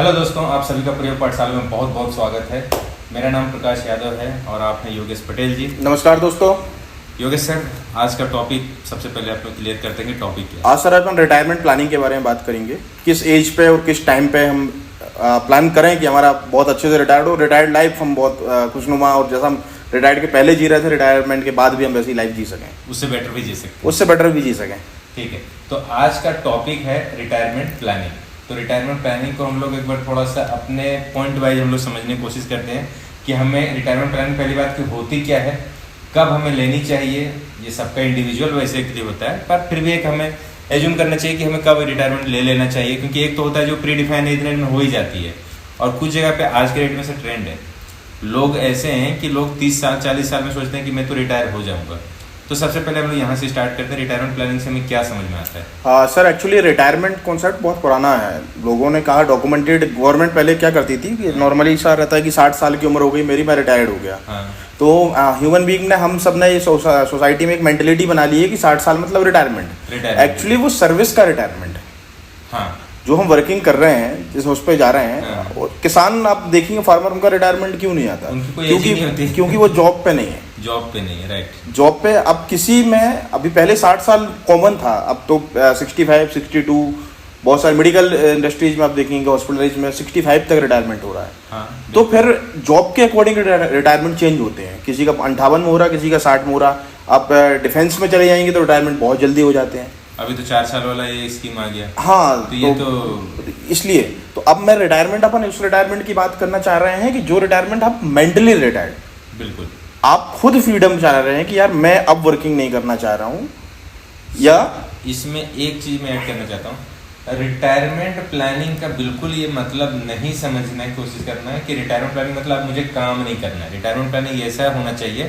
Hello दोस्तों, आप सभी का प्रिय पाठशाला में बहुत बहुत स्वागत है। मेरा नाम प्रकाश यादव है और आप हैं योगेश पटेल जी। नमस्कार दोस्तों। योगेश सर, आज का टॉपिक सबसे पहले आप लोग क्लियर करते हैं कि टॉपिक क्या है। आज सर अपन रिटायरमेंट प्लानिंग के बारे में बात करेंगे। किस एज पे और किस टाइम पे हम प्लान करें कि हमारा बहुत अच्छे से रिटायर्ड हो, रिटायर्ड लाइफ हम बहुत खुशनुमा और जैसा हम रिटायर्ड के पहले जी रहे थे, रिटायरमेंट के बाद भी हम वैसी लाइफ जी सकें, उससे बेटर भी जी सकते, उससे बेटर भी जी सकें। ठीक है, तो आज का टॉपिक है रिटायरमेंट प्लानिंग। तो रिटायरमेंट प्लानिंग को हम लोग एक बार थोड़ा सा अपने पॉइंट वाइज हम लोग समझने की कोशिश करते हैं कि हमें रिटायरमेंट प्लानिंग पहली बात की होती क्या है, कब हमें लेनी चाहिए। ये सबका इंडिविजुअल वैसे के लिए होता है, पर फिर भी एक हमें एज्यूम करना चाहिए कि हमें कब रिटायरमेंट ले लेना चाहिए, क्योंकि एक तो होता है जो प्री डिफाइंड एज में हो ही जाती है, और कुछ जगह पे आज के डेट में से ट्रेंड है। लोग ऐसे हैं कि लोग 30 साल 40 साल में सोचते हैं कि मैं तो रिटायर हो जाऊंगा। तो सबसे पहले हम लोग यहाँ से स्टार्ट करते हैं, रिटायरमेंट प्लानिंग से हमें क्या समझ में आता है। सर एक्चुअली रिटायरमेंट कॉन्सेप्ट बहुत पुराना है। लोगों ने कहा डॉक्यूमेंटेड, गवर्नमेंट पहले क्या करती थी कि नॉर्मली ऐसा रहता है कि 60 साल की उम्र हो गई मेरी, मैं रिटायर्ड हो गया। हाँ। तो ह्यूमन बीइंग ने, हम सब ने ये सोसाइटी में एक मेंटेलिटी बना ली है कि 60 साल मतलब रिटायरमेंट। एक्चुअली वो सर्विस का रिटायरमेंट है। हाँ। जो हम वर्किंग कर रहे हैं, जिस उस पे जा रहे हैं। हाँ। किसान आप देखेंगे, फार्मर, उनका रिटायरमेंट क्यों नहीं आता? क्योंकि वो जॉब पे नहीं है। जॉब पे नहीं है, राइट। जॉब पे अब किसी में, अभी पहले 60 साल कॉमन था, अब तो 65, 62, बहुत सारे मेडिकल इंडस्ट्रीज में आप देखेंगे, हॉस्पिटलाइज में 65 तक रिटायरमेंट हो रहा है। हाँ, तो फिर जॉब के अकॉर्डिंग रिटायरमेंट चेंज होते हैं। किसी का 58 में हो रहा, किसी का 60 में हो रहा। आप डिफेंस में चले जाएंगे तो रिटायरमेंट बहुत जल्दी हो जाते हैं। अभी तो 4 साल वाला ये स्कीम आ गया। हाँ, तो ये तो इसलिए तो अब मैं रिटायरमेंट, अपन उस रिटायरमेंट की बात करना चाह रहे हैं कि जो रिटायरमेंट आप मेंटली रिटायर्ड, बिल्कुल आप खुद फ्रीडम चाह रहे हैं कि यार मैं अब वर्किंग नहीं करना चाह रहा हूँ। या इसमें एक चीज मैं ऐड करना चाहता हूँ, रिटायरमेंट प्लानिंग का बिल्कुल ये मतलब नहीं समझने की कोशिश करना है कि रिटायरमेंट प्लानिंग मतलब मुझे काम नहीं करना है। रिटायरमेंट प्लानिंग ऐसा होना चाहिए,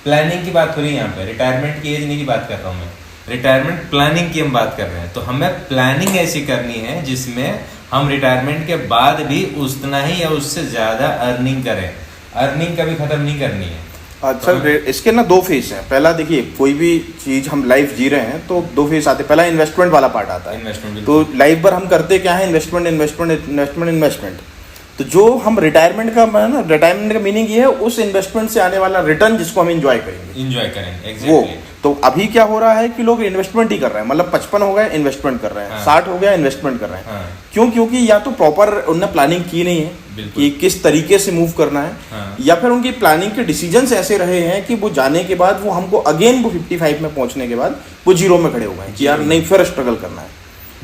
प्लानिंग की बात हो रही है यहाँ पे, रिटायरमेंट की एज नहीं की बात कर रहा हूँ मैं, रिटायरमेंट प्लानिंग की हम बात कर रहे हैं। तो हमें प्लानिंग ऐसी करनी है जिसमें हम रिटायरमेंट के बाद भी उतना ही या उससे ज्यादा अर्निंग करें। अर्निंग कभी खत्म नहीं करनी है। अच्छा, इसके ना 2 फेज हैं। पहला देखिए, कोई भी चीज हम लाइफ जी रहे हैं तो 2 फेज आते हैं। पहला इन्वेस्टमेंट वाला पार्ट आता है। इन्वेस्टमेंट, तो लाइफ भर हम करते क्या है? Investment, investment, investment, investment. तो जो हम रिटायरमेंट का ना, रिटायरमेंट का मीनिंग ये है उस इन्वेस्टमेंट से आने वाला रिटर्न जिसको हम एंजॉय करेंगे। exactly. वो तो अभी क्या हो रहा है कि लोग इन्वेस्टमेंट ही कर रहे हैं, मतलब 55 हो गए इन्वेस्टमेंट कर रहे हैं। हाँ। 60 हो गया इन्वेस्टमेंट कर रहे हैं। हाँ। क्यों? क्योंकि या तो प्रॉपर उन्होंने प्लानिंग की नहीं है कि किस तरीके से मूव करना है। हाँ। या फिर उनकी प्लानिंग के डिसीजंस ऐसे रहे हैं कि वो जाने के बाद वो हमको अगेन वो 55 में पहुंचने के बाद वो जीरो में खड़े हो गए कि यार नहीं, फिर स्ट्रगल करना है।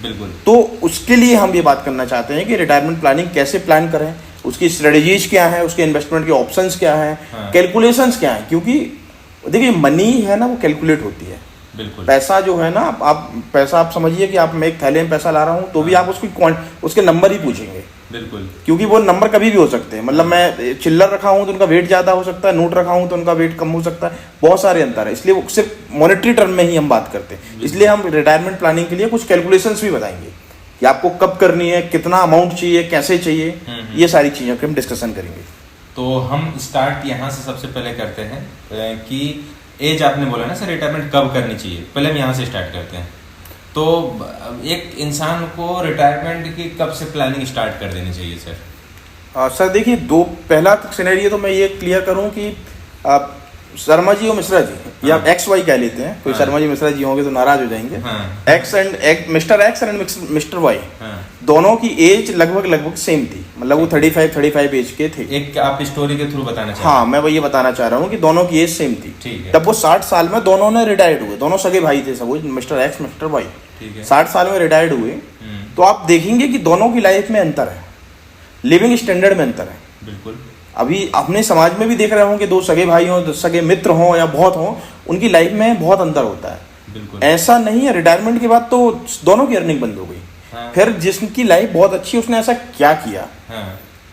बिल्कुल। तो उसके लिए हम ये बात करना चाहते हैं कि रिटायरमेंट प्लानिंग कैसे प्लान करें, उसकी स्ट्रेटेजीज क्या है, उसके इन्वेस्टमेंट के ऑप्शंस क्या है, कैलकुलेशंस क्या है। क्योंकि देखिए, मनी है ना, वो कैलकुलेट होती है। बिल्कुल। पैसा जो है ना, आप पैसा आप समझिए कि आप, मैं एक थैले में पैसा ला रहा हूँ तो भी आप उसके नंबर ही पूछेंगे। बिल्कुल। क्योंकि वो नंबर कभी भी हो सकते हैं। मतलब मैं चिल्लर रखा हूँ तो उनका वेट ज्यादा हो सकता है, नोट रखा हूँ तो उनका वेट कम हो सकता है, बहुत सारे अंतर है। इसलिए वो सिर्फ मॉनेटरी टर्म में ही हम बात करते हैं। इसलिए हम रिटायरमेंट प्लानिंग के लिए कुछ कैलकुलेशंस भी बताएंगे कि आपको कब करनी है, कितना अमाउंट चाहिए, कैसे चाहिए, ये सारी चीजों की हम डिस्कशन करेंगे। तो हम स्टार्ट यहाँ से सबसे पहले करते हैं कि एज आपने बोला ना सर, रिटायरमेंट कब करनी चाहिए, पहले हम यहाँ से स्टार्ट करते हैं। तो एक इंसान को रिटायरमेंट की कब से प्लानिंग स्टार्ट कर देनी चाहिए सर? सर देखिए, पहला सिनेरियो तो मैं ये क्लियर करूं कि आप शर्मा जी और मिश्रा जी, या एक्स वाई कह लेते हैं, कोई शर्मा जी मिश्रा जी होंगे तो नाराज हो जाएंगे। Mister X and mister Y, दोनों की एज लगभग सेम थी। मतलब वो 35 एज के थे। एक आप स्टोरी के थ्रू बताना चाह रहे हैं? हाँ, मैं वही बताना चाह रहा हूँ कि दोनों की एज सेम थी। ठीक है। तब वो 60 साल में दोनों ने रिटायर्ड हुए। दोनों सगे भाई थे सब, मिस्टर एक्स मिस्टर वाई। 60 साल में रिटायर्ड हुए। तो आप देखेंगे कि दोनों की लाइफ में अंतर है, लिविंग स्टैंडर्ड में अंतर है। बिल्कुल। अभी अपने समाज में भी देख रहे हों कि 2 सगे भाई हों, सगे मित्र हों या बहुत हों, उनकी लाइफ में बहुत अंतर होता है। बिल्कुल। ऐसा नहीं है, रिटायरमेंट के बाद तो दोनों की अर्निंग बंद हो गई। हाँ। फिर जिसकी लाइफ बहुत अच्छी, उसने ऐसा क्या किया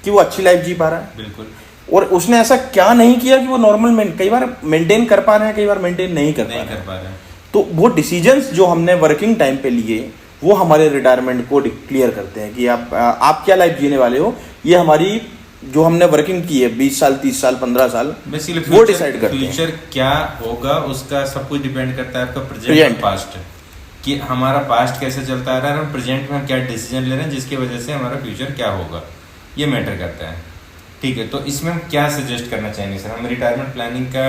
कि वो अच्छी लाइफ जी पा रहा है। बिल्कुल। और उसने ऐसा क्या नहीं किया कि वो नॉर्मल कई बार मेंटेन कर पा रहे हैं, कई बार मेंटेन नहीं कर पा रहे हैं। तो वो डिसीजंस जो हमने वर्किंग टाइम पे लिए, वो हमारे रिटायरमेंट को क्लियर करते हैं कि आप क्या लाइफ जीने वाले हो। ये हमारी जो हमने वर्किंग की है 20 साल, 30 साल, 15 साल, वो डिसाइड करते हैं। फ्यूचर क्या होगा उसका सब कुछ डिपेंड करता है आपका प्रेजेंट और पास्ट, कि हमारा पास्ट कैसे चलता आ रहा है और प्रेजेंट में हम क्या डिसीजन ले रहे हैं जिसकी वजह से हमारा फ्यूचर क्या होगा। ये मैटर करता है। ठीक है, तो इसमें हम क्या सजेस्ट करना चाहेंगे सर? हम रिटायरमेंट प्लानिंग का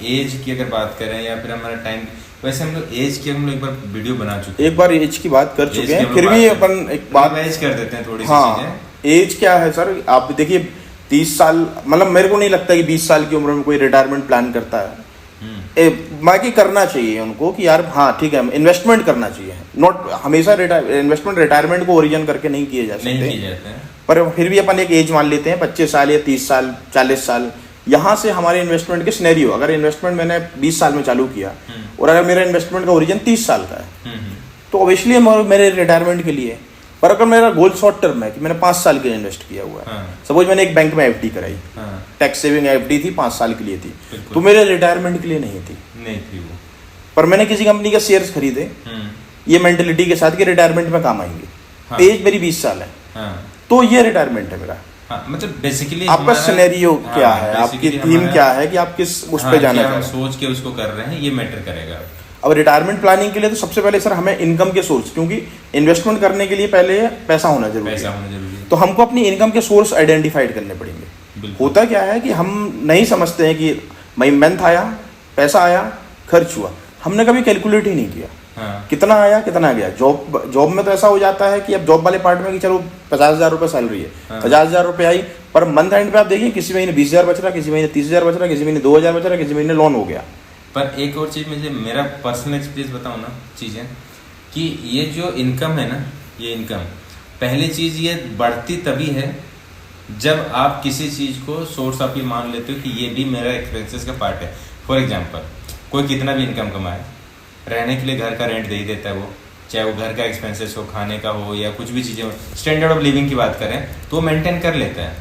एज की अगर बात करें या फिर हमारा टाइम, वैसे हम लोग एज की हम लोग एक बार वीडियो बना चुके हैं, एक बार एज की बात कर चुके हैं, फिर भी अपन एक बात एज कर देते हैं थोड़ी सी चीजें। एज क्या है सर? आप देखिए 30 साल, मतलब मेरे को नहीं लगता कि 20 साल की उम्र में कोई रिटायरमेंट प्लान करता है। बाकी करना चाहिए उनको कि यार हाँ ठीक है, इन्वेस्टमेंट करना चाहिए, नॉट हमेशा इन्वेस्टमेंट रिटायरमेंट को ओरिजिन करके नहीं किए जा सकते, पर फिर भी अपन एक एज मान लेते हैं 25 साल या 30 साल 40 साल। यहाँ से हमारे इन्वेस्टमेंट के सिनेरियो, अगर इन्वेस्टमेंट मैंने 20 साल में चालू किया और अगर मेरा इन्वेस्टमेंट का ओरिजिन 30 साल का है तो ऑब्वियसली मेरे रिटायरमेंट के लिए। पर अगर मेरा गोल शॉर्ट टर्म है कि मैंने 5 साल के लिए इन्वेस्ट किया हुआ है, सपोज मैंने एक बैंक में एफडी कराई, टैक्स सेविंग एफडी थी, 5 साल के लिए थी, तो मेरे रिटायरमेंट के लिए नहीं थी वो, पर मैंने किसी कंपनी के शेयर्स खरीदे ये मेंटेलिटी के साथ कि रिटायरमेंट में काम आएंगे, एज मेरी 20 साल है, तो ये रिटायरमेंट है मेरा। मतलब बेसिकली आपका सिनेरियो क्या है, आपकी थीम क्या है कि आप किस उस पे जाना चाहते हैं, सोच के उसको कर रहे हैं, ये मैटर करेगा। अब रिटायरमेंट प्लानिंग के लिए तो सबसे पहले सर हमें इनकम के सोर्स, क्योंकि इन्वेस्टमेंट करने के लिए पहले पैसा होना जरूरी है, तो हमको अपनी इनकम के सोर्स आइडेंटिफाइड करने पड़ेंगे। होता क्या है कि हम नहीं समझते हैं कि मई मंथ आया, पैसा आया, खर्च हुआ, हमने कभी कैलकुलेट ही नहीं किया कितना आया कितना गया। जॉब में तो ऐसा हो जाता है कि अब जॉब वाले पार्ट में कि चलो 50,000 रुपये सैलरी है, 50,000 रुपये आई, पर मंथ एंड पे आप देखिए किसी महीने 20,000 बच रहा, किसी महीने 30,000 बच रहा, किसी महीने 2,000 बच रहा, किसी महीने लोन हो गया। पर एक और चीज़ मुझे मेरा पर्सनल एक्सपीरियंस बताऊँ ना चीज़ें, कि ये जो इनकम है ना, ये इनकम पहली चीज़ ये बढ़ती तभी है जब आप किसी चीज़ को सोर्स ऑफ ये मान लेते हो कि ये भी मेरा एक्सपेंसेस का पार्ट है। फॉर एग्जांपल कोई कितना भी इनकम कमाए, रहने के लिए घर का रेंट दे ही देता है वो, चाहे वो घर का एक्सपेंसेस हो, खाने का हो या कुछ भी चीज़ें हो, स्टैंडर्ड ऑफ लिविंग की बात करें तो मेंटेन कर लेता है।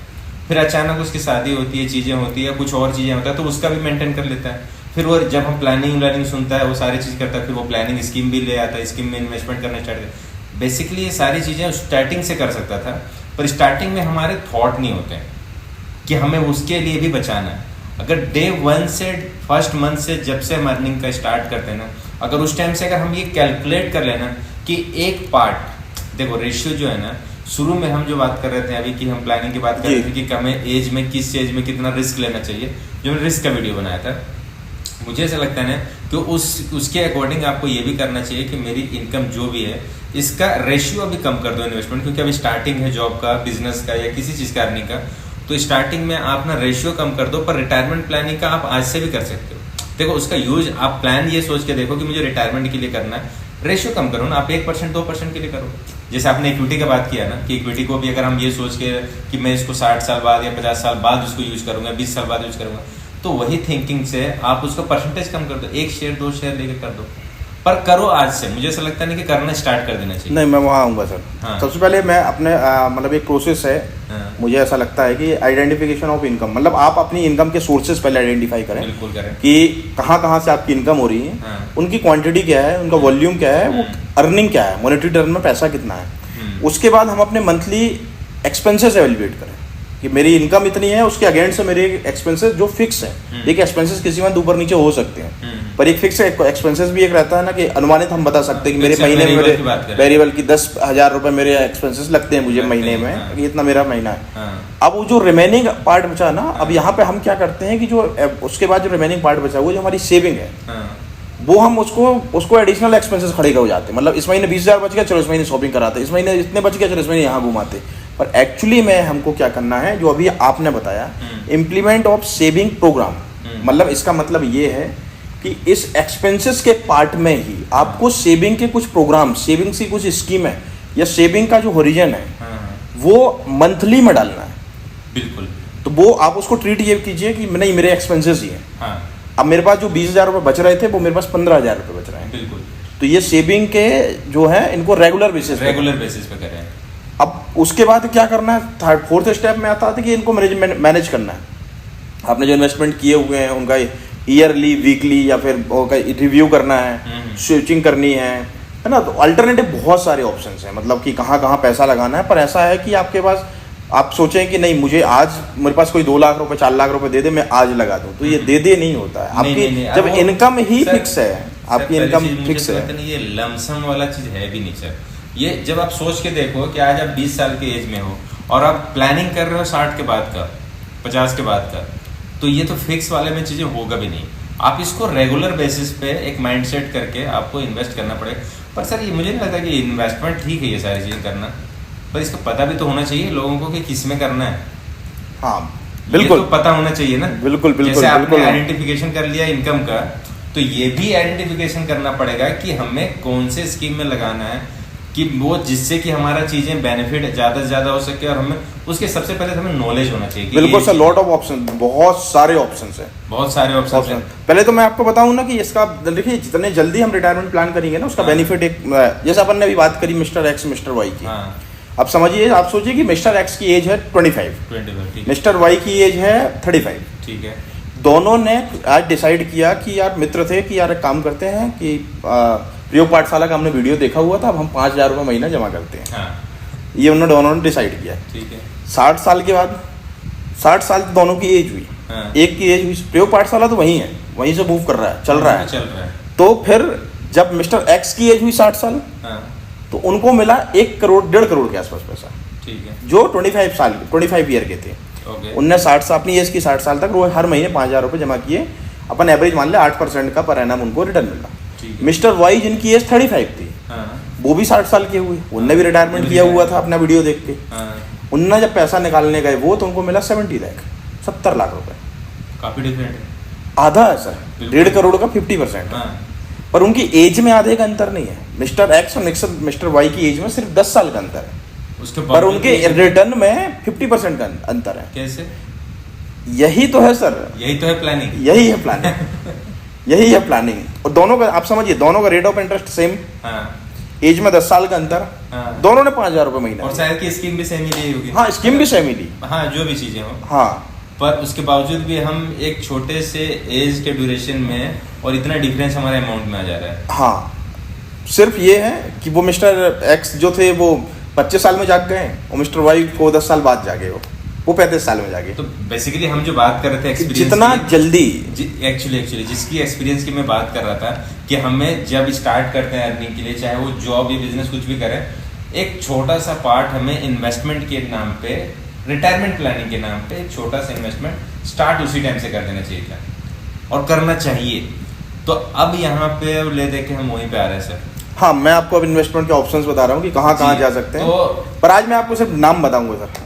फिर अचानक उसकी शादी होती है, चीज़ें होती है, कुछ और चीज़ें होता है तो उसका भी मेंटेन कर लेता है। फिर वो जब हम प्लानिंग सुनता है, वो सारी चीज़ करता है, फिर वो प्लानिंग स्कीम भी ले आता है, स्कीम में इन्वेस्टमेंट करना स्टार्ट कर। बेसिकली ये सारी चीज़ें स्टार्टिंग से कर सकता था, पर स्टार्टिंग में हमारे थॉट नहीं होते कि हमें उसके लिए भी बचाना है। अगर डे 1 से फर्स्ट मंथ से जब से हम अर्निंग का स्टार्ट करते हैं ना, अगर उस टाइम से अगर हम ये कैलकुलेट कर लेना कि एक पार्ट, देखो रेशियो जो है ना, शुरू में हम जो बात कर रहे थे अभी कि हम प्लानिंग की बात कर रहे थे कि हमें एज में किस एज में कितना रिस्क लेना चाहिए, जो मैंने रिस्क का वीडियो बनाया था, मुझे ऐसा लगता है ना कि उसके अकॉर्डिंग आपको ये भी करना चाहिए कि मेरी इनकम जो भी है इसका रेशियो अभी कम कर दो इन्वेस्टमेंट, क्योंकि अभी स्टार्टिंग है जॉब का, बिजनेस का या किसी चीज़ का अर्निंग का, तो स्टार्टिंग में आप ना रेशियो कम कर दो। पर रिटायरमेंट प्लानिंग का आप आज से भी कर सकते हो। देखो उसका यूज आप प्लान ये सोच के देखो कि मुझे रिटायरमेंट के लिए करना है, रेशियो कम करो ना, आप 1% 2% के लिए करो। जैसे आपने इक्विटी का बात किया ना कि इक्विटी को भी अगर हम ये सोच के कि मैं इसको 60 साल बाद या 50 साल बाद उसको यूज करूंगा, 20 साल बाद यूज करूंगा, तो वही थिंकिंग से आप उसको परसेंटेज कम कर दो, 1 शेयर 2 शेयर लेके कर दो, पर करो आज से। मुझे ऐसा लगता नहीं कि करना स्टार्ट कर देना चाहिए। नहीं, मैं वहाँ आऊँगा सर। सबसे पहले मैं अपने मतलब एक प्रोसेस है, मुझे ऐसा लगता है कि आइडेंटिफिकेशन ऑफ इनकम, मतलब आप अपनी इनकम के सोर्सेज पहले आइडेंटिफाई करें, बिल्कुल करें कि कहाँ से आपकी इनकम हो रही है, उनकी क्वांटिटी क्या है, उनका वॉल्यूम क्या है, वो अर्निंग क्या है, मॉनेटरी टर्म में पैसा कितना है। उसके बाद हम अपने मंथली एक्सपेंसेस एवेल्युएट करें कि मेरी इनकम इतनी है, उसके अगेंस्ट से मेरे एक्सपेंसेस जो फिक्स है। देखिए एक्सपेंसेस किसी मंथ ऊपर नीचे हो सकते हैं, पर एक फिक्स एक्सपेंसेस भी एक रहता है ना कि अनुमानित हम बता सकते हैं कि मेरे महीने में मेरे वेरिएबल की 10,000 रुपये मेरे एक्सपेंसेस लगते हैं मुझे महीने में, इतना मेरा महीना है। अब वो जो रिमेनिंग पार्ट बचा ना, अब यहाँ पे हम क्या करते हैं कि जो उसके बाद जो रिमेनिंग पार्ट बचा वो जो हमारी सेविंग है, वो हम उसको एडिशनल एक्सपेंसेस खड़े हो जाते हैं। मतलब इस महीने 20,000 बच गया, चलो इस महीने शॉपिंग कराते, इस महीने इतने बच गया, चलो इस महीने यहाँ घुमाते। पर एक्चुअली में हमको क्या करना है, जो अभी आपने बताया, इम्प्लीमेंट ऑफ सेविंग प्रोग्राम, मतलब इसका मतलब ये है कि इस एक्सपेंसेस के पार्ट में ही आपको सेविंग के कुछ प्रोग्राम, सेविंग की कुछ स्कीम है या सेविंग का जो होरिजन है वो मंथली में डालना है। बिल्कुल। तो वो आप उसको ट्रीट ये कीजिए कि नहीं मेरे एक्सपेंसेस ही है। अब मेरे पास जो 20,000 रुपये बच रहे थे वो मेरे पास 15,000 रुपये बच रहे हैं। बिल्कुल। तो ये सेविंग के जो है इनको रेगुलर बेसिस पे करें। अब उसके बाद क्या करना है, 4th स्टेप में आता है कि इनको मैनेज करना है। आपने जो इन्वेस्टमेंट किए हुए हैं उनका ईयरली, वीकली या फिर रिव्यू करना है, स्विचिंग करनी है ना। तो अल्टरनेटिव बहुत सारे ऑप्शंस हैं, मतलब कि कहाँ पैसा लगाना है। पर ऐसा है कि आपके पास, आप सोचें कि नहीं मुझे आज मेरे पास कोई 2 लाख रुपए 4 लाख रुपए दे दे, मैं आज लगा दूं, तो ये दे नहीं होता है। आपकी जब इनकम ही फिक्स है, आपकी इनकम फिक्स है, ये लमसम वाला चीज है भी नहीं सर। ये जब आप सोच के देखो कि आज आप 20 साल के एज में हो और आप प्लानिंग कर रहे हो 60 के बाद का, 50 के बाद का, तो ये तो फिक्स वाले में चीज़ें होगा भी नहीं। आप इसको रेगुलर बेसिस पे एक माइंड सेट करके आपको इन्वेस्ट करना पड़ेगा। पर सर ये मुझे नहीं लगता कि इन्वेस्टमेंट ठीक है ये सारी चीज़ें करना, पर इसका पता भी तो होना चाहिए लोगों को कि किस में करना है। हाँ बिल्कुल, ये तो पता होना चाहिए ना। बिल्कुल बिल्कुल, जैसे आपने आइडेंटिफिकेशन कर लिया इनकम का, तो ये भी आइडेंटिफिकेशन करना पड़ेगा कि हमें कौन से स्कीम में लगाना है कि वो जिससे कि हमारा चीजें बेनिफिट ज्यादा से ज्यादा हो सके, और हमें उसके सबसे पहले हमें नॉलेज होना चाहिए। बिल्कुल सर, लॉट ऑफ ऑप्शन, बहुत सारे ऑप्शन है, बहुत सारे ऑप्शन हैं। पहले तो मैं आपको बताऊं ना कि इसका देखिए जितने जल्दी हम रिटायरमेंट प्लान करेंगे ना उसका बेनिफिट एक, जैसे अपन ने अभी बात करी मिस्टर एक्स मिस्टर वाई की। अब समझिए, आप सोचिए कि मिस्टर एक्स की एज है 25, मिस्टर वाई की एज है 35। ठीक है, दोनों ने आज डिसाइड किया कि यार मित्र थे कि यार एक काम करते हैं कि प्रयोग पाठशाला का हमने वीडियो देखा हुआ था, अब हम 5,000 रुपये महीना जमा करते हैं। ये उन्होंने दोनों ने डिसाइड किया। ठीक है, 60 साल के बाद, 60 साल दोनों की एज हुई, एक की एज हुई, प्रयोग पाठशाला तो वही है, वहीं से मूव कर रहा है, चल रहा है। तो फिर जब मिस्टर एक्स की एज हुई 60 साल, तो उनको मिला 1 करोड़ 1.5 करोड़ के आसपास पैसा। ठीक है, जो 25 ईयर के थे। उनने 60 साल, अपनी एज की 60 साल तक रोज हर महीने 5,000 रुपये जमा किए, अपन एवरेज मान ले 8% का पर एनम उनको रिटर्न मिला। मिस्टर वाई जिनकी एज 35 थी, वो भी 60 साल के हुए, उनने भी रिटायरमेंट किया हुआ था अपना वीडियो देख के। उनने जब पैसा निकालने गए वो, तो उनको मिला 70 लाख, 70 लाख रुपए। काफी डिफरेंट है, आधा है सर, 1.5 करोड़ का 50%। पर उनकी एज में आधे का अंतर नहीं है। मिस्टर एक्स और मिस्टर वाई की एज में सिर्फ 10 साल का अंतर है, उसके पर उनके रिटर्न में 50% का अंतर है। कैसे? यही तो है सर, यही तो है प्लानिंग, यही है प्लानिंग यही है प्लानिंग। और दोनों का आप समझिए, दोनों का rate of interest same, age में 10 साल का अंतर, दोनों ने 5,000 रुपये महीना, और शायद की स्कीम भी सेम ही ली होगी। हाँ, स्कीम भी सेम ही ली, हाँ, जो भी चीजें हो। हाँ, पर उसके बावजूद भी हम एक छोटे से एज के ड्यूरेशन में, और इतना डिफरेंस हमारे अमाउंट में आ जा रहा है। हाँ, सिर्फ ये है कि वो मिस्टर एक्स जो थे वो 25 साल में जाग गए, और मिस्टर वाई को 10 साल बाद जागे, वो 35 साल में जागे। तो बेसिकली हम जो बात कर रहे थे एक्सपीरियंस, जितना जल्दी एक्चुअली जिसकी एक्सपीरियंस की मैं बात कर रहा था कि हमें जब स्टार्ट करते हैं अर्निंग के लिए, चाहे वो जॉब या बिजनेस कुछ भी करें, एक छोटा सा पार्ट हमें इन्वेस्टमेंट के नाम पे, रिटायरमेंट प्लानिंग के नाम पे एक छोटा सा इन्वेस्टमेंट स्टार्ट उसी टाइम से कर देना चाहिए था, और करना चाहिए। तो अब यहाँ पे ले दे के हम वहीं पे आ रहे हैं सर। हाँ, मैं आपको अब इन्वेस्टमेंट के ऑप्शंस बता रहा हूँ कि कहाँ जा सकते हैं। तो पर आज मैं आपको सिर्फ नाम बताऊंगा सर,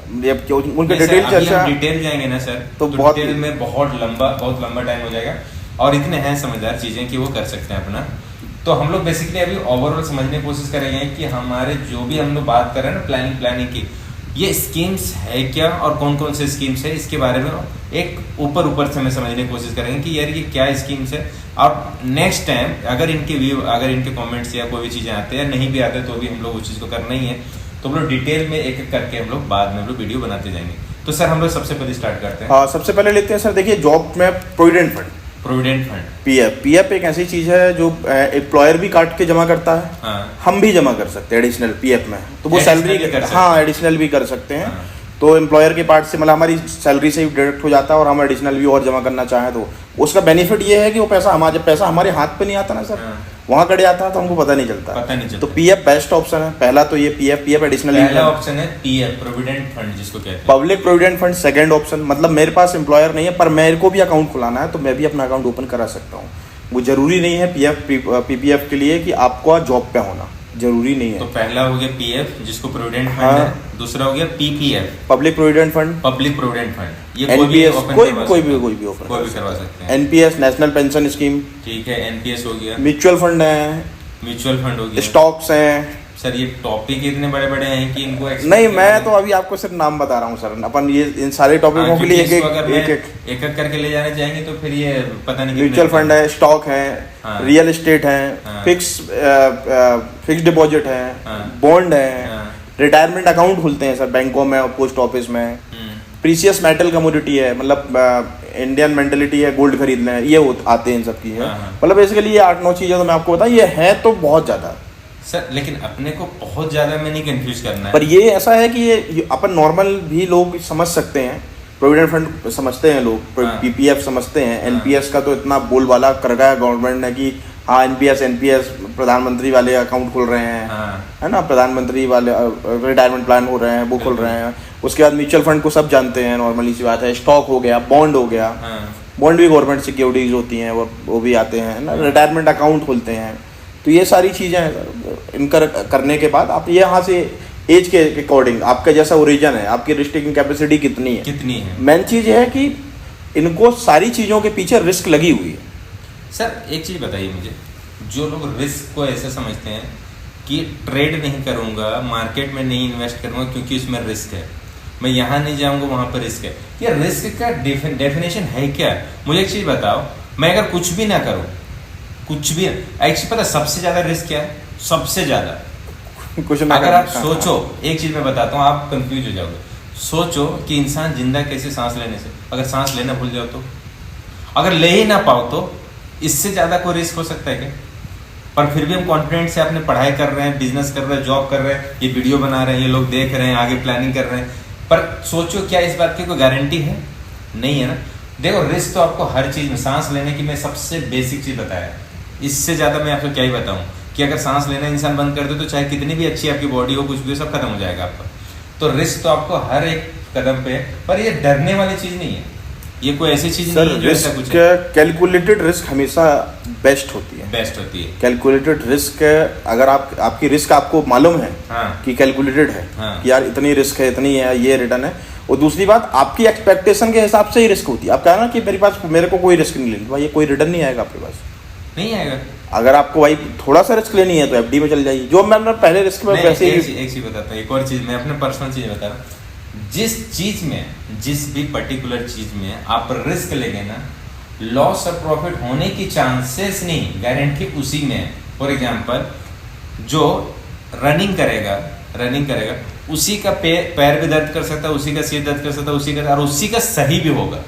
उनके डिटेल चर्चा, डिटेल जाएंगे ना सर, तो डिटेल में बहुत लंबा टाइम हो जाएगा, और इतने हैं समझदार चीजें कि वो कर सकते हैं अपना। तो हम लोग बेसिकली अभी ओवरऑल समझने की कोशिश करेंगे कि हमारे जो भी हम लोग बात कर रहे हैं ना प्लानिंग की, ये स्कीम्स है क्या और कौन कौन से स्कीम्स है, इसके बारे में एक ऊपर से हमें समझने की कोशिश करेंगे कि यार ये क्या स्कीम्स है। और नेक्स्ट टाइम अगर इनके कमेंट्स या कोई भी चीजें आते हैं, नहीं भी आते, तो भी हम लोग उस चीज को करना ही है। तो हम लोग डिटेल में एक करके हम लोग बाद में हम लोग वीडियो बनाते जाएंगे। तो सर हम लोग सबसे पहले स्टार्ट करते हैं। हाँ, सबसे पहले लेते हैं सर, देखिए जॉब में प्रोविडेंट फंड, पीएफ एक ऐसी चीज है जो एम्प्लॉयर भी काट के जमा करता है। हाँ। हम भी जमा कर सकते हैं एडिशनल पीएफ में, तो वो सैलरी, हाँ, एडिशनल भी कर सकते हैं। हाँ। तो एम्प्लॉयर के पार्ट से मतलब हमारी सैलरी से ही डायरेक्ट हो जाता है, और हम एडिशनल भी और जमा करना चाहें तो उसका बेनिफिट ये है कि वो पैसा हमारे हाथ पे नहीं आता ना सर, वहाँ कड़े आता है तो हमको पता नहीं चलता। तो पीएफ बेस्ट ऑप्शन है। पहला तो ये पीएफ एडिशनल ऑप्शन है, पीएफ प्रोविडेंट फंड जिसको कहते हैं, public provident fund second option. मतलब मेरे पास एम्प्लॉयर नहीं है, पर मेरे को भी अकाउंट खुलाना है, तो मैं भी अपना अकाउंट ओपन करा सकता हूँ। वो जरूरी नहीं है पीपीएफ के लिए कि आपको जॉब पे होना, जरूरी नहीं है। तो पहला हो गया पीएफ जिसको प्रोविडेंट फंड है, दूसरा हो गया पीपीएफ पब्लिक प्रोविडेंट फंड, ये एनपीएस कोई भी ओपन करवा सकते हैं। एनपीएस नेशनल पेंशन स्कीम, ठीक है, एनपीएस हो गया। म्यूचुअल फंड हो गया, स्टॉक्स हैं। सर ये टॉपिक इतने बड़े हैं कि इनको नहीं, मैं तो अभी आपको सिर्फ नाम बता रहा हूँ सर। अपन ये इन सारे टॉपिकों के लिए एक करके ले जाने जाएंगे तो फिर ये पता नहीं। म्यूचुअल फंड है, स्टॉक है, रियल एस्टेट है, फिक्स डिपॉजिट है, बॉन्ड है, रिटायरमेंट अकाउंट खुलते हैं सर बैंकों में और पोस्ट ऑफिस में। प्रीसियस मेटल कमोडिटी है, मतलब इंडियन मेंटेलिटी है, गोल्ड खरीदना है, ये आते हैं इन सब की है। मतलब बेसिकली ये 8-9 चीजें तो मैं आपको बताऊं, ये है तो बहुत ज्यादा सर, लेकिन अपने को बहुत ज्यादा में नहीं कंफ्यूज करना है। पर ये ऐसा है कि ये अपन नॉर्मल भी लोग समझ सकते हैं। प्रोविडेंट फंड समझते हैं लोग, पीपीएफ समझते हैं, एनपीएस का तो इतना बोलबाला कर गया गवर्नमेंट ने कि हाँ एनपीएस प्रधानमंत्री वाले अकाउंट खोल रहे हैं, है ना, प्रधानमंत्री वाले रिटायरमेंट प्लान हो रहे हैं वो खोल रहे हैं। उसके बाद म्यूचुअल फंड को सब जानते हैं, नॉर्मली सी बात है। स्टॉक हो गया, बॉन्ड हो गया, बॉन्ड भी गवर्नमेंट सिक्योरिटीज होती हैं, वो भी आते हैं ना। रिटायरमेंट अकाउंट खोलते हैं। तो ये सारी चीज़ें हैं सर। इनका करने के बाद आप ये यहाँ से एज के अकॉर्डिंग आपका जैसा ओरिजिन है, आपकी रिस्ट्रिक्टिंग कैपेसिटी कितनी है, मेन चीज़ ये है कि इनको सारी चीज़ों के पीछे रिस्क लगी हुई है। सर एक चीज़ बताइए मुझे, जो लोग रिस्क को ऐसे समझते हैं कि ट्रेड नहीं करूँगा, मार्केट में नहीं इन्वेस्ट करूँगा क्योंकि इसमें रिस्क है, मैं यहाँ नहीं जाऊँगा वहाँ पर रिस्क है। ये रिस्क का डेफिनेशन है क्या? मुझे एक चीज़ बताओ, मैं अगर कुछ भी ना करूँ, कुछ भी एक्चुअली पता सबसे ज़्यादा रिस्क क्या है? सबसे ज़्यादा कुछ ना अगर आप सोचो, एक चीज़ मैं बताता हूँ, आप कंफ्यूज हो जाओगे। सोचो कि इंसान जिंदा कैसे सांस लेने से, अगर सांस लेना भूल जाओ तो, अगर ले ही ना पाओ तो इससे ज़्यादा कोई रिस्क हो सकता है क्या? पर फिर भी हम कॉन्फिडेंट से अपने पढ़ाई कर रहे हैं, बिजनेस कर रहे हैं, जॉब कर रहे हैं, ये वीडियो बना रहे हैं, ये लोग देख रहे हैं, आगे प्लानिंग कर रहे हैं। पर सोचो क्या इस बात की कोई गारंटी है? नहीं है ना। देखो रिस्क तो आपको हर चीज़ में, सांस लेने की मैं सबसे बेसिक चीज़ बताया, इससे ज़्यादा मैं आपको क्या ही बताऊँ कि अगर सांस लेना इंसान बंद कर दे तो चाहे कितनी भी अच्छी आपकी बॉडी हो, कुछ भी हो, सब खत्म हो जाएगा आपका। तो रिस्क तो आपको हर एक कदम पे, पर ये डरने वाली चीज़ नहीं है, ये कोई ऐसी चीज़ नहीं है जो ऐसा कुछ है। कैलकुलेटेड रिस्क हमेशा बेस्ट होती है। कैलकुलेटेड रिस्क अगर आपकी रिस्क आपको मालूम है कि कैलकुलेटेड है, कि यार इतनी रिस्क है, इतनी है, ये रिटर्न है। और दूसरी बात, आपकी एक्सपेक्टेशन के हिसाब से ही रिस्क होती है। आप कहा ना कि मेरे को कोई रिस्क नहीं लेनी, भाई ये कोई रिटर्न नहीं आएगा आपके पास, नहीं आएगा। अगर आपको भाई थोड़ा सा रिस्क लेनी है तो एफडी में चल जाइए, जो मैं पहले रिस्क में वैसे ही। एक चीज बताता हूँ, एक और चीज मैं अपने पर्सनल चीज बता रहा हूँ। जिस चीज में, जिस भी पर्टिकुलर चीज में आप रिस्क लेंगे ना, लॉस और प्रॉफिट होने की चांसेस नहीं, गारंटी उसी में है। फॉर एग्जांपल, जो रनिंग करेगा उसी का पैर भी दर्द कर सकता है, उसी का सिर दर्द कर सकता है, उसी का सही भी होगा,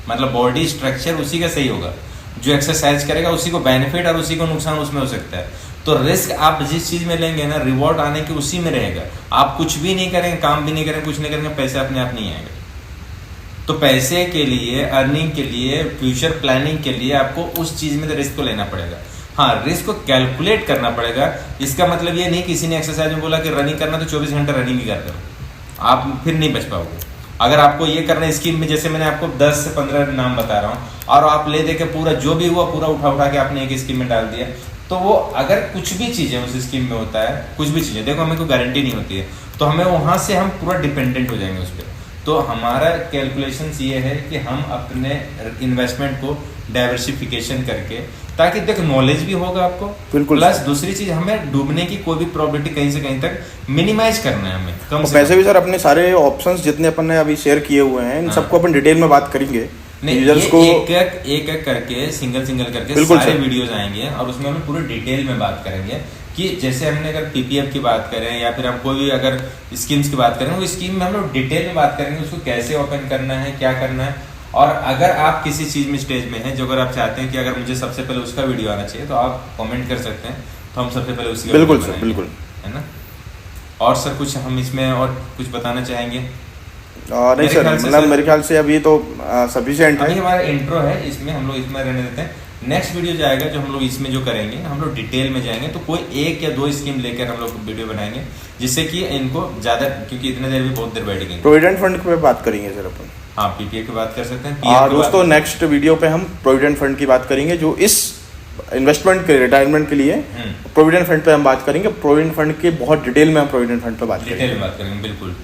मतलब बॉडी स्ट्रक्चर उसी का सही होगा। जो एक्सरसाइज करेगा उसी को बेनिफिट और उसी को नुकसान उसमें हो सकता है। तो रिस्क आप जिस चीज में लेंगे ना, रिवॉर्ड आने की उसी में रहेगा। आप कुछ भी नहीं करेंगे, काम भी नहीं करेंगे, कुछ नहीं करेंगे, पैसे अपने आप नहीं आएगा। तो पैसे के लिए, अर्निंग के लिए, फ्यूचर प्लानिंग के लिए आपको उस चीज में तो रिस्क को लेना पड़ेगा। हाँ, रिस्क को कैलकुलेट करना पड़ेगा। इसका मतलब ये नहीं किसी ने एक्सरसाइज में बोला कि रनिंग करना तो 24 घंटा रनिंग ही करते हो, आप फिर नहीं बच पाओगे। अगर आपको ये करना है स्कीम में, जैसे मैंने आपको 10 से 15 नाम बता रहा हूँ, और आप ले दे के पूरा जो भी हुआ पूरा उठा के आपने एक स्कीम में डाल दिया, तो वो अगर कुछ भी चीज़ें उस स्कीम में होता है, कुछ भी चीज़ें, देखो हमें कोई गारंटी नहीं होती है, तो हमें वहाँ से हम पूरा डिपेंडेंट हो जाएंगे उस पर। तो हमारा कैलकुलेशन ये है कि हम अपने इन्वेस्टमेंट को डाइवर्सिफिकेशन करके, ताकि देखो नॉलेज भी होगा आपको, बिल्कुल, प्लस दूसरी चीज हमें डूबने की कोई भी प्रोबेबिलिटी कहीं से कहीं तक मिनिमाइज करना है हमें कम से वैसे भी सर अपने सारे ऑप्शंस जितने अपन ने अभी शेयर किए हुए हैं, इन सबको अपन डिटेल में बात करेंगे। नहीं, ये एक करके सिंगल करके सारे वीडियोस आएंगे और उसमें हम पूरे डिटेल में बात करेंगे कि जैसे हमने अगर पीपीएफ की बात करें या फिर हम कोई भी अगर स्कीम्स की बात करें, वो स्कीम में हम लोग डिटेल में बात करेंगे, उसको कैसे ओपन करना है, क्या करना है। और अगर आप किसी चीज में स्टेज में हैं, जो अगर आप चाहते हैं कि अगर मुझे सबसे पहले उसका वीडियो आना चाहिए, तो आप कमेंट कर सकते हैं, तो हम सबसे पहले उसकी बिल्कुल सर, बिल्कुल, है ना। और सर कुछ हम इसमें और कुछ बताना चाहेंगे? नहीं सर, मतलब मेरे ख्याल से अभी तो सफिशिएंट है। अभी हमारा इंट्रो है, इसमें हम लोग इसमें रहने देते हैं। नेक्स्ट वीडियो जाएगा जो हम लोग इसमें जो करेंगे, हम लोग डिटेल में जाएंगे, तो कोई 1 या 2 स्कीम लेकर हम लोग वीडियो बनाएंगे, जिससे कि इनको ज्यादा, क्योंकि इतने देर भी बहुत देर बैठेंगे। प्रोविडेंट फंड पे बात करेंगे सर अपन। हाँ, पीपीएफ की बात कर सकते हैं दोस्तों। नेक्स्ट वीडियो पे हम प्रोविडेंट फंड की बात करेंगे, जो इस इन्वेस्टमेंट के रिटायरमेंट के लिए प्रोविडेंट फंड पे हम बात करेंगे। प्रोविडेंट फंड के बहुत डिटेल में हम प्रोविडेंट फंड पे बात करेंगे, बिल्कुल।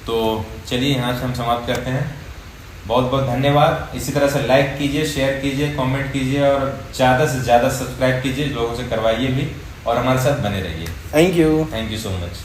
तो चलिए यहाँ से हम समाप्त करते हैं। बहुत बहुत धन्यवाद। इसी तरह से लाइक कीजिए, शेयर कीजिए, कमेंट कीजिए और ज़्यादा से ज़्यादा सब्सक्राइब कीजिए, लोगों से करवाइए भी, और हमारे साथ बने रहिए। Thank you so much.